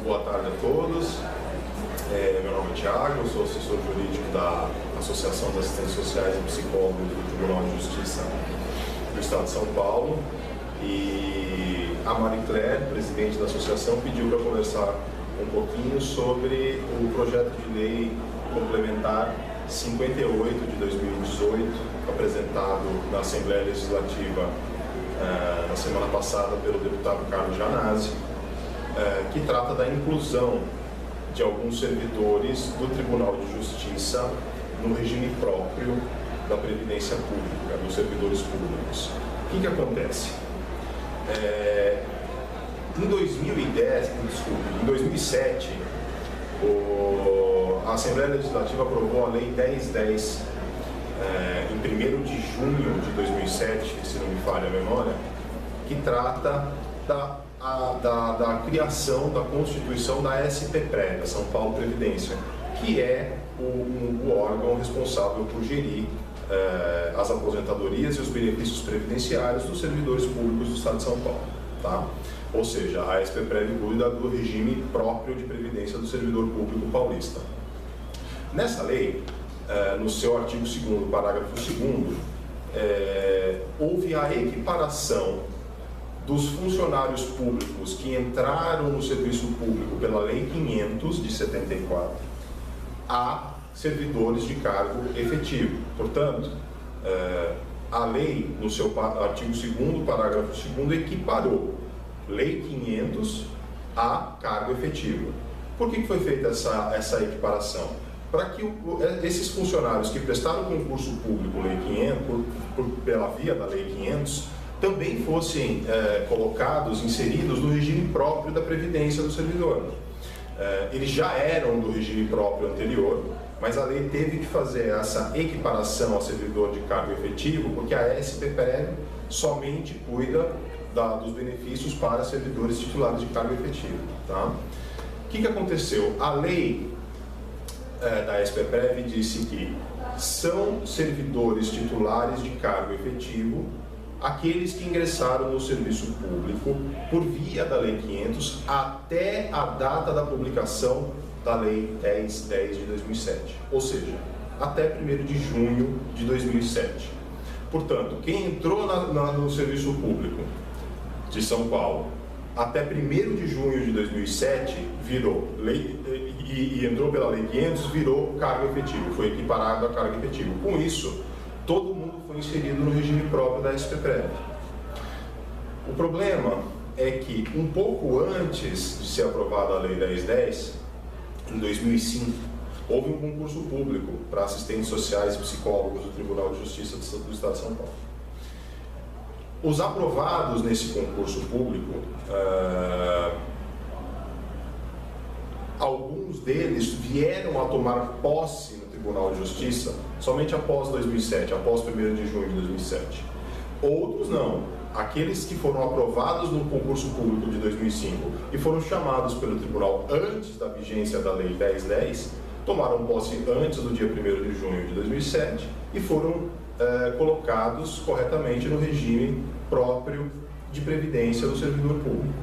Boa tarde a todos. Meu nome é Thiago, eu sou assessor jurídico da Associação de Assistentes Sociais e Psicólogos do Tribunal de Justiça do Estado de São Paulo. E a Marie Claire, presidente da associação, pediu para conversar um pouquinho sobre o projeto de lei complementar 58 de 2018, apresentado na Assembleia Legislativa na semana passada pelo deputado Carlos Gianazzi, que trata da inclusão de alguns servidores do Tribunal de Justiça no regime próprio da Previdência Pública, dos servidores públicos. O que acontece? Em 2007, a Assembleia Legislativa aprovou a Lei 1010, em 1º de junho de 2007, se não me falha a memória, que trata da criação, da constituição da SPPRE, da São Paulo Previdência, que é o órgão responsável por gerir as aposentadorias e os benefícios previdenciários dos servidores públicos do Estado de São Paulo. Tá? Ou seja, a SPPRE cuida do regime próprio de previdência do servidor público paulista. Nessa lei, no seu artigo 2º, parágrafo 2º, houve a equiparação dos funcionários públicos que entraram no serviço público pela Lei 500 de 74 a servidores de cargo efetivo. Portanto, a lei, no seu artigo 2º, parágrafo 2º, equiparou Lei 500 a cargo efetivo. Por que foi feita essa equiparação? Para que esses funcionários que prestaram concurso público Lei 500, pela via da Lei 500, também fossem colocados, inseridos no regime próprio da Previdência do servidor. Eles já eram do regime próprio anterior, mas a lei teve que fazer essa equiparação ao servidor de cargo efetivo, porque a SPPRE somente cuida dos benefícios para servidores titulares de cargo efetivo. Tá? O que aconteceu? A lei da SPPRE disse que são servidores titulares de cargo efetivo aqueles que ingressaram no serviço público por via da Lei 500 até a data da publicação da Lei 1010 de 2007, ou seja, até 1º de junho de 2007. Portanto, quem entrou no serviço público de São Paulo até 1º de junho de 2007 virou lei e entrou pela Lei 500, virou cargo efetivo, foi equiparado a cargo efetivo. Com isso, todo mundo foi inserido no regime próprio da SPPRE. O problema é que, um pouco antes de ser aprovada a Lei 1010, em 2005, houve um concurso público para assistentes sociais e psicólogos do Tribunal de Justiça do Estado de São Paulo. Os aprovados nesse concurso público, alguns deles vieram a tomar posse no Tribunal de Justiça somente após 2007, após 1º de junho de 2007. Outros não. Aqueles que foram aprovados no concurso público de 2005 e foram chamados pelo Tribunal antes da vigência da Lei 1010, tomaram posse antes do dia 1º de junho de 2007 e foram colocados corretamente no regime próprio de previdência do servidor público.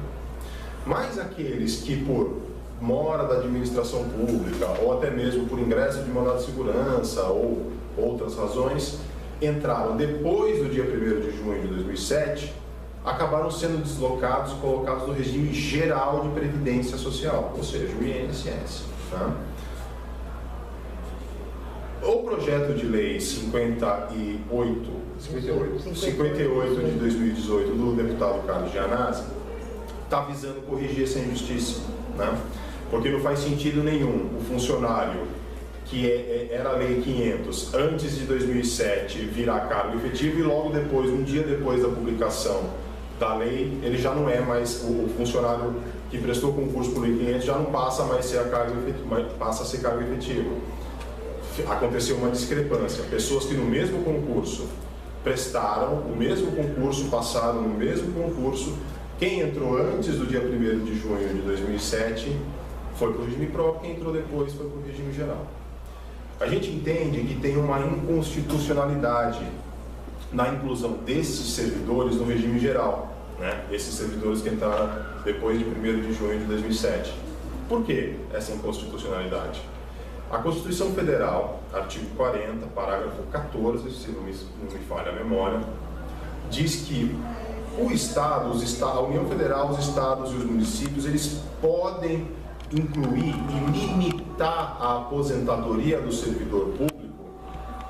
Mas aqueles que, por mora da administração pública ou até mesmo por ingresso de mandado de segurança ou outras razões, entraram depois do dia 1º de junho de 2007, acabaram sendo deslocados, colocados no regime geral de previdência social, ou seja, o INSS. Tá? O projeto de lei 58 de 2018 do deputado Carlos Gianazzi está visando corrigir essa injustiça, né? Porque não faz sentido nenhum o funcionário que era a Lei 500 antes de 2007 virar cargo efetivo e logo depois, um dia depois da publicação da lei, ele já não é mais o funcionário que prestou concurso por Lei 500, já não passa mais a ser cargo efetivo, passa a ser cargo efetivo. Aconteceu uma discrepância. Pessoas que no mesmo concurso prestaram o mesmo concurso, passaram no mesmo concurso, quem entrou antes do dia 1º de junho de 2007 foi para o regime próprio, quem entrou depois foi para o regime geral. A gente entende que tem uma inconstitucionalidade na inclusão desses servidores no regime geral, né? Esses servidores que entraram depois de 1º de junho de 2007. Por que essa inconstitucionalidade? A Constituição Federal, artigo 40, parágrafo 14, se não me falha a memória, diz que o Estado, a União Federal, os Estados e os municípios, eles podem incluir e limitar a aposentadoria do servidor público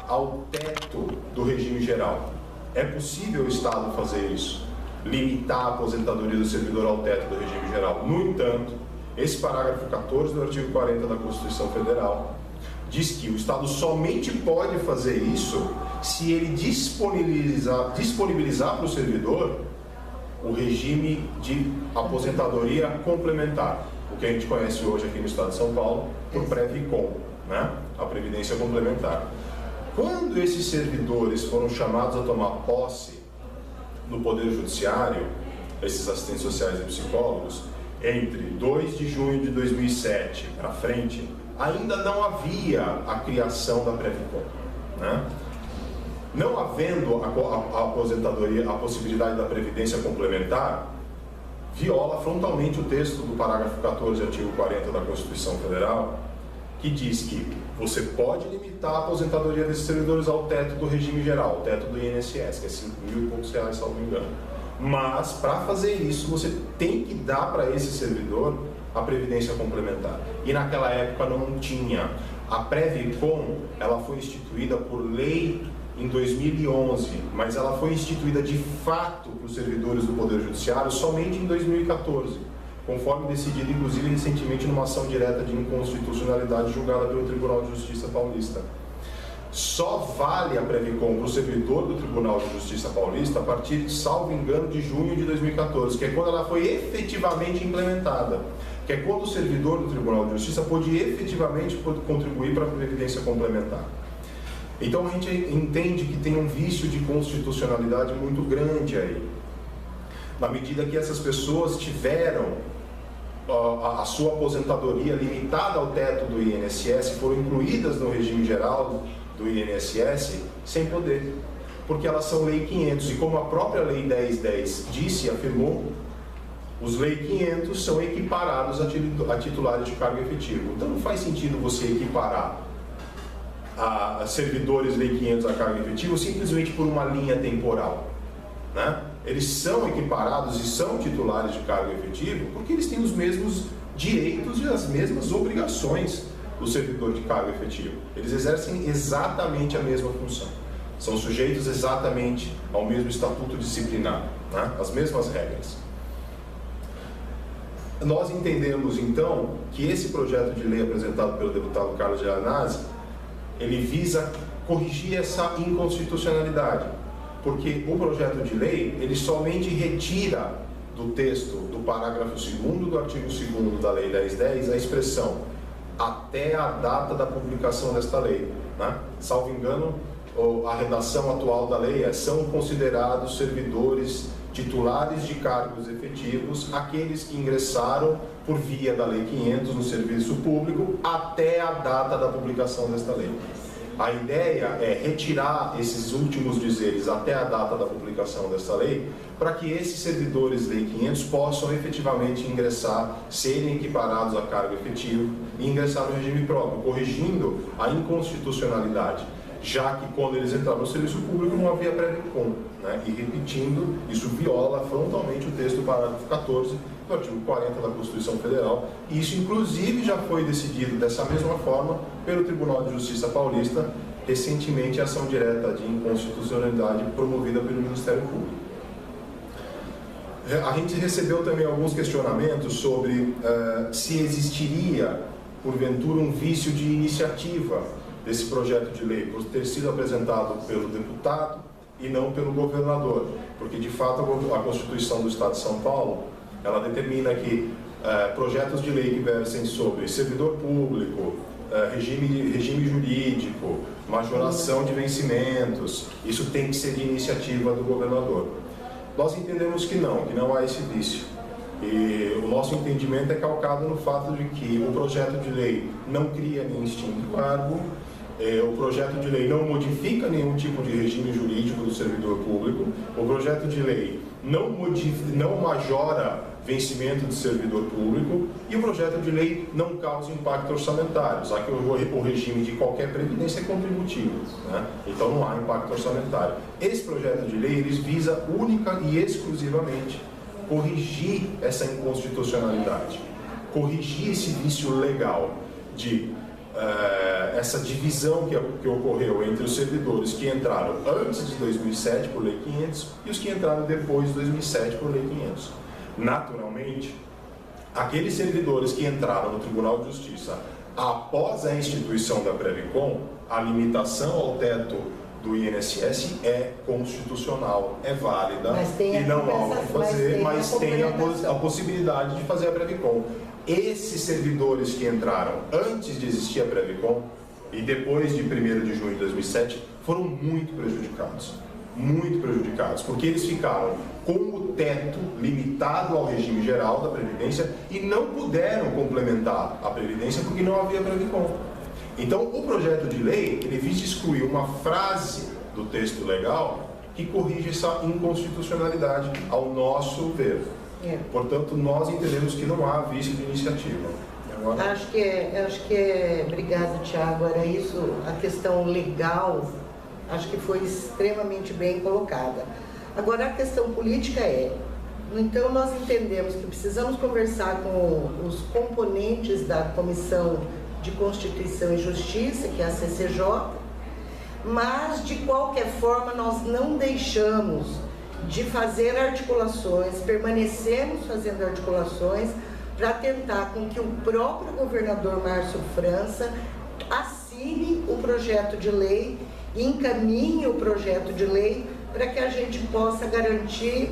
ao teto do regime geral. É possível o Estado fazer isso, limitar a aposentadoria do servidor ao teto do regime geral. No entanto, esse parágrafo 14 do artigo 40 da Constituição Federal diz que o Estado somente pode fazer isso se ele disponibilizar para o servidor o regime de aposentadoria complementar, o que a gente conhece hoje aqui no Estado de São Paulo por Previcom, né? A Previdência Complementar. Quando esses servidores foram chamados a tomar posse no Poder Judiciário, esses assistentes sociais e psicólogos, entre 2 de junho de 2007 para frente, ainda não havia a criação da Previcom, né? Não havendo a aposentadoria, a possibilidade da Previdência Complementar, viola frontalmente o texto do parágrafo 14, artigo 40 da Constituição Federal, que diz que você pode limitar a aposentadoria desses servidores ao teto do regime geral, o teto do INSS, que é 5 mil e poucos reais, salvo engano. Mas, para fazer isso, você tem que dar para esse servidor a Previdência Complementar. E naquela época não tinha. A Previcom, ela foi instituída por lei em 2011, mas ela foi instituída de fato para os servidores do Poder Judiciário somente em 2014, conforme decidido inclusive recentemente numa ação direta de inconstitucionalidade julgada pelo Tribunal de Justiça Paulista. Só vale a Previcom para o servidor do Tribunal de Justiça Paulista a partir, salvo engano, de junho de 2014, que é quando ela foi efetivamente implementada, que é quando o servidor do Tribunal de Justiça pôde efetivamente contribuir para a Previdência Complementar. Então a gente entende que tem um vício de constitucionalidade muito grande aí. Na medida que essas pessoas tiveram a sua aposentadoria limitada ao teto do INSS, foram incluídas no regime geral do INSS sem poder, porque elas são Lei 500, e como a própria Lei 1010 disse e afirmou, os Lei 500 são equiparados a titulares de cargo efetivo. Então não faz sentido você equiparar a servidores Lei 500 a cargo efetivo simplesmente por uma linha temporal, né? Eles são equiparados e são titulares de cargo efetivo porque eles têm os mesmos direitos e as mesmas obrigações do servidor de cargo efetivo. Eles exercem exatamente a mesma função, são sujeitos exatamente ao mesmo estatuto disciplinar, né? As mesmas regras. Nós entendemos então que esse projeto de lei apresentado pelo deputado Carlos Gianazzi, ele visa corrigir essa inconstitucionalidade, porque o projeto de lei, ele somente retira do texto do parágrafo 2º do artigo 2º da Lei 1010 a expressão até a data da publicação desta lei, né? Salvo engano, a redação atual da lei é: são considerados servidores titulares de cargos efetivos aqueles que ingressaram por via da Lei 500 no serviço público até a data da publicação desta lei. A ideia é retirar esses últimos dizeres até a data da publicação desta lei, para que esses servidores Lei 500 possam efetivamente ingressar, serem equiparados a cargo efetivo e ingressar no regime próprio, corrigindo a inconstitucionalidade, já que quando eles entraram no serviço público não havia Previcom, né? E repetindo, isso viola frontalmente o texto do parágrafo 14 do artigo 40 da Constituição Federal, e isso inclusive já foi decidido dessa mesma forma pelo Tribunal de Justiça Paulista, recentemente, a ação direta de inconstitucionalidade promovida pelo Ministério Público. A gente recebeu também alguns questionamentos sobre se existiria, porventura, um vício de iniciativa desse projeto de lei, por ter sido apresentado pelo deputado e não pelo governador, porque de fato a Constituição do Estado de São Paulo, ela determina que projetos de lei que versem sobre servidor público, regime jurídico, majoração de vencimentos, isso tem que ser de iniciativa do governador. Nós entendemos que não há esse vício. E o nosso entendimento é calcado no fato de que o projeto de lei não cria nem extingue cargo, o projeto de lei não modifica nenhum tipo de regime jurídico do servidor público, o O projeto de lei não majora vencimento de servidor público e o projeto de lei não causa impacto orçamentário, já que o regime de qualquer previdência é contributivo, né? Então não há impacto orçamentário. Esse projeto de lei ele visa única e exclusivamente corrigir essa inconstitucionalidade, corrigir esse vício legal de essa divisão que ocorreu entre os servidores que entraram antes de 2007 por Lei 500 e os que entraram depois de 2007 por Lei 500. Naturalmente, aqueles servidores que entraram no Tribunal de Justiça após a instituição da Previcom, a limitação ao teto do INSS é constitucional, é válida e não há o que fazer, mas tem a possibilidade de fazer a Previcom. Esses servidores que entraram antes de existir a Previcom e depois de 1º de junho de 2007 foram muito prejudicados, porque eles ficaram com o teto limitado ao regime geral da Previdência e não puderam complementar a Previdência porque não havia Previcom. Então, o projeto de lei, ele visa excluir uma frase do texto legal que corrige essa inconstitucionalidade, ao nosso ver. Portanto, nós entendemos que não há vício de iniciativa. Agora... Acho que obrigado, Tiago, era isso, a questão legal, acho que foi extremamente bem colocada. Agora, a questão política então nós entendemos que precisamos conversar com os componentes da Comissão de Constituição e Justiça, que é a CCJ, mas, de qualquer forma, nós não deixamos de fazer articulações, permanecemos fazendo articulações para tentar com que o próprio governador Márcio França assine o projeto de lei e encaminhe o projeto de lei para que a gente possa garantir,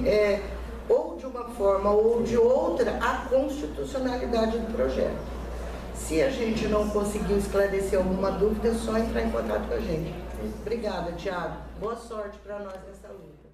ou de uma forma ou de outra, a constitucionalidade do projeto. Se a gente não conseguiu esclarecer alguma dúvida, é só entrar em contato com a gente. Obrigada, Tiago. Boa sorte para nós nessa luta.